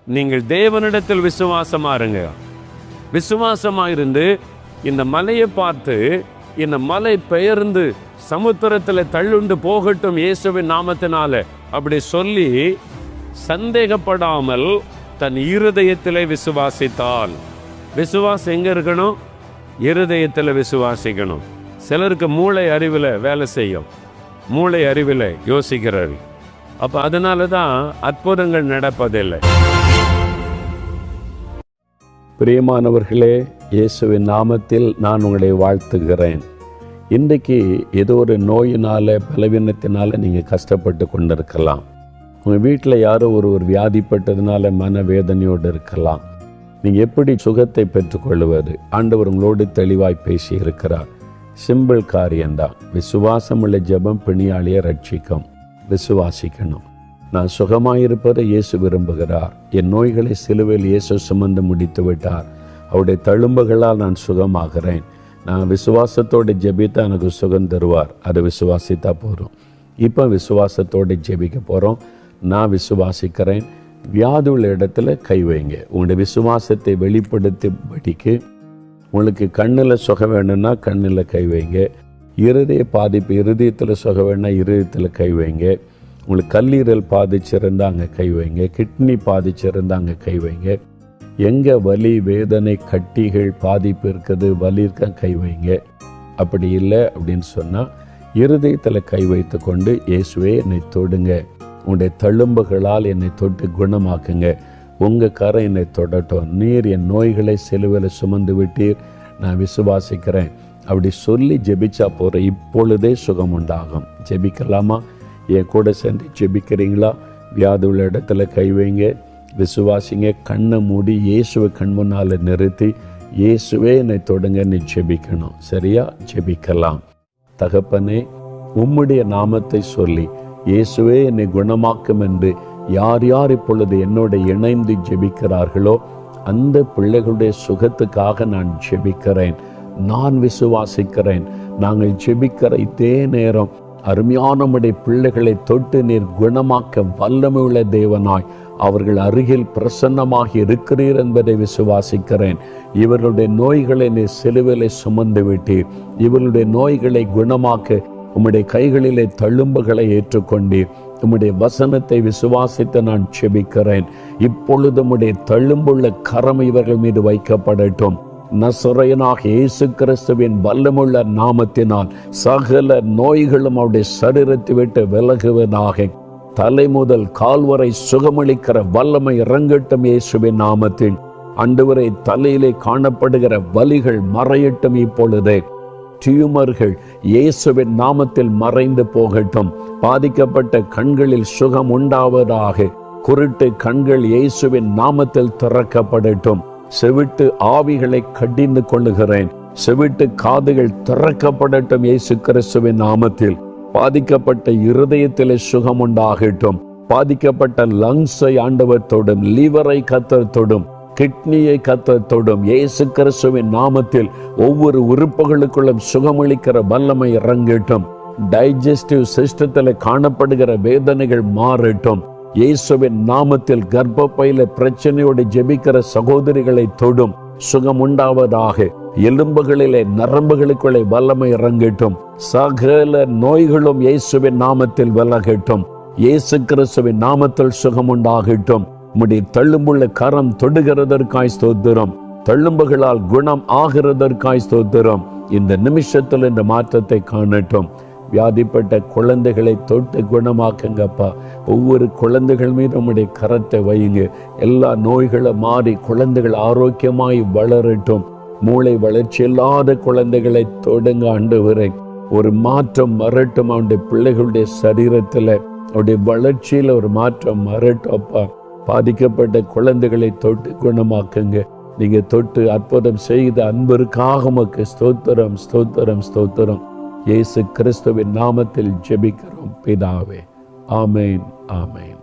நீங்கள் தேவனிடத்தில் விசுவாசமா இருங்க. விசுவாசமா இருந்து இந்த மலையை பார்த்து, இந்த மலை பெயர்ந்து சமுத்திரத்தில் தள்ளுண்டு போகட்டும் இயேசுவின் நாமத்தினால அப்படி சொல்லி சந்தேகப்படாமல் தன் இருதயத்திலே விசுவாசித்தால். விசுவாசம் எங்க இருக்கணும்? இருதயத்தில் விசுவாசிக்கணும். சிலருக்கு மூளை அறிவில் வேலை செய்யும், மூளை அறிவில் யோசிக்கிறாரு. அப்போ அதனால தான் அற்புதங்கள் நடப்பதில்லை. பிரியமானவர்களே, இயேசுவின் நாமத்தில் நான் உங்களை வாழ்த்துகிறேன். இன்றைக்கு ஏதோ ஒரு நோயினால் பலவீனத்தினால் நீங்கள் கஷ்டப்பட்டு கொண்டிருக்கலாம். உங்கள் வீட்டில் யாரோ ஒருவர் வியாதிப்பட்டதுனால மனவேதனையோடு இருக்கலாம். நீங்கள் எப்படி சுகத்தை பெற்றுக்கொள்வது? ஆண்டவர் உங்களோடு தெளிவாய் பேசி இருக்கிறார். சிம்பிள் காரியம்தான். விசுவாசமுள்ள ஜெபம் பிணியாளியை ரட்சிக்கும். விசுவாசிக்கணும். நான் சுகமாயிருப்பதை இயேசு விரும்புகிறார். என் நோய்களை சிலுவையில் இயேசு சுமந்து முடித்து விட்டார். அவருடைய தழும்புகளால் நான் சுகமாகிறேன். நான் விசுவாசத்தோடு ஜெபித்தா எனக்கு சுகம் தருவார். அதை விசுவாசித்தா போகிறோம். இப்போ விசுவாசத்தோடு ஜெபிக்க போகிறோம். நான் விசுவாசிக்கிறேன். வியாதி உள்ள இடத்துல கை வைங்க. உங்களுடைய விசுவாசத்தை வெளிப்படுத்திபடிக்கு உங்களுக்கு கண்ணில் சுகம் வேணும்னா கண்ணில் கை வைங்க. இருதய பாதிப்பு, இருதயத்தில் சுகம் வேணும்னா இருதயத்தில் கை வைங்க. உங்களுக்கு கல்லீரல் பாதிச்சிருந்தால் அங்கே கை வைங்க. கிட்னி பாதிச்சிருந்தால் அங்கே கை வைங்க. எங்கே வலி, வேதனை, கட்டிகள், பாதிப்பு இருக்குது, வலி இருக்க கை வைங்க. அப்படி இல்லை அப்படின்னு சொன்னால் இருதயத்தில் கை வைத்து கொண்டு, இயேசுவே என்னை தொடுங்க, உங்களுடைய தழும்புகளால் என்னை தொட்டு குணமாக்குங்க, உங்கள் கரை என்னை தொடட்டும், நீர் என் நோய்களை சிலுவையில் சுமந்து விட்டீர், நான் விசுவாசிக்கிறேன். அப்படி சொல்லி ஜெபிச்சா போகிற இப்பொழுதே சுகம் உண்டாகும். ஜெபிக்கலாமா? என் கூட சேர்ந்து ஜெபிக்கிறீங்களா? வியாதி உள்ள இடத்துல கை வைங்க. விசுவாசிங்க. கண்ணை மூடி இயேசுவை கண் முன்னால் நிறுத்தி, இயேசுவே என்னை தொடுங்கன்னு ஜெபிக்கணும். சரியா? ஜெபிக்கலாம். தகப்பனே, உம்முடைய நாமத்தை சொல்லி இயேசுவே என்னை குணமாக்கும் என்று யார் யார் இப்பொழுது என்னோட இணைந்து ஜெபிக்கிறார்களோ அந்த பிள்ளைகளுடைய சுகத்துக்காக நான் ஜெபிக்கிறேன். நான் விசுவாசிக்கிறேன். நாங்கள் ஜெபிக்கிற இதே நேரம் அருமையான நம்முடைய பிள்ளைகளை தொட்டு நீர் குணமாக்க வல்லமையுள்ள தேவனாய் அவர்கள் அருகில் பிரசன்னமாகி இருக்கிறீர் என்பதை விசுவாசிக்கிறேன். இவர்களுடைய நோய்களை நீர் சிலுவையிலே சுமந்து விட்டீர். இவர்களுடைய நோய்களை குணமாக்க உம்முடைய கைகளிலே தழும்புகளை ஏற்றுக்கொண்டீர். உம்முடைய வசனத்தை விசுவாசித்து நான் செபிக்கிறேன். இப்பொழுது உம்முடைய தழும்புள்ள கரம் இவர்கள் மீது வைக்கப்படட்டும். நசரேயனாக இயேசு கிறிஸ்துவின் வல்லமுள்ள நாமத்தினால் சகல நோய்களும் அவருடைய சரீரத்தை விட்டு விலகுவதாக. தலை முதல் கால் வரை சுகமளிக்கிற வல்லமை இறங்கட்டும் இயேசுவின் நாமத்தில். ஆண்டவரே, தலையிலே காணப்படுகிற வலிகள் மறையட்டும். இப்பொழுதே டியூமர்கள் இயேசுவின் நாமத்தில் மறைந்து போகட்டும். பாதிக்கப்பட்ட கண்களில் சுகம் உண்டாவதாக. குருட்டு கண்கள் இயேசுவின் நாமத்தில் திறக்கப்படட்டும். செவிட்டு ஆவிகளை கடிந்து கொள்ளுகிறேன். செவிட்டு காதுகள் திறக்கப்படட்டும் இயேசு கிறிஸ்துவின் நாமத்தில். பாதிக்கப்பட்ட இருதயத்திலே சுகம் உண்டாகட்டும். பாதிக்கப்பட்ட லங்ஸை ஆண்டவர் தொடும். லிவரை கர்த்தர் தொடும். கிட்னியை கர்த்தர் தொடும். இயேசு கிறிஸ்துவின் நாமத்தில் ஒவ்வொரு உறுப்புகளுக்குள்ளும் சுகமளிக்கிற வல்லமை இறங்கட்டும். டைஜஸ்டிவ் சிஸ்டத்தில் காணப்படுகிற வேதனைகள் மாறட்டும். இயேசுவின் நாமத்தில் கர்ப்பப்பையில பிரச்சனையோடு ஜெபிக்கிற சகோதரிகளை தொடும். சுகம் உண்டாவதாக. எலும்புகளிலே நரம்புகளுக்குள்ளே வல்லமை இறங்கட்டும். சகல நோய்களும் இயேசுவின் நாமத்தில் விலகட்டும். இயேசு கிறிஸ்துவின் நாமத்தில் சுகம் உண்டாகட்டும். உம்முடைய தள்ளும்புள்ள கரம் தொடுகிறதற்காய் ஸ்தோத்திரம். தள்ளும்புகளால் குணம் ஆகிறதற்காய் ஸ்தோத்திரம். இந்த நிமிஷத்தில் இந்த மாற்றத்தை காணட்டும். வியாதிப்பட்ட குழந்தைகளை தொட்டு குணமாக்குங்கப்பா. ஒவ்வொரு குழந்தைகள் மீது உம்முடைய கரத்தை வையுங்க. எல்லா நோய்களும் மாறி குழந்தைகள் ஆரோக்கியமாய் வளரட்டும். மூளை வளர்ச்சி இல்லாத குழந்தைகளை தொடுங்க ஆண்டவரே. ஒரு மாற்றம் வரட்டும். அவனுடைய பிள்ளைகளுடைய சரீரத்தில், அவருடைய வளர்ச்சியில் ஒரு மாற்றம் வரட்டும் அப்பா. பாதிக்கப்பட்ட குழந்தைகளை தொட்டு குணமாக்குங்க. நீங்க தொட்டு அற்புதம் செய்த அன்பிற்காக உமக்கு ஸ்தோத்திரம், ஸ்தோத்திரம், ஸ்தோத்திரம். இயேசு கிறிஸ்துவின் நாமத்தில் ஜெபிக்கிறோம் பிதாவே. ஆமேன், ஆமேன்.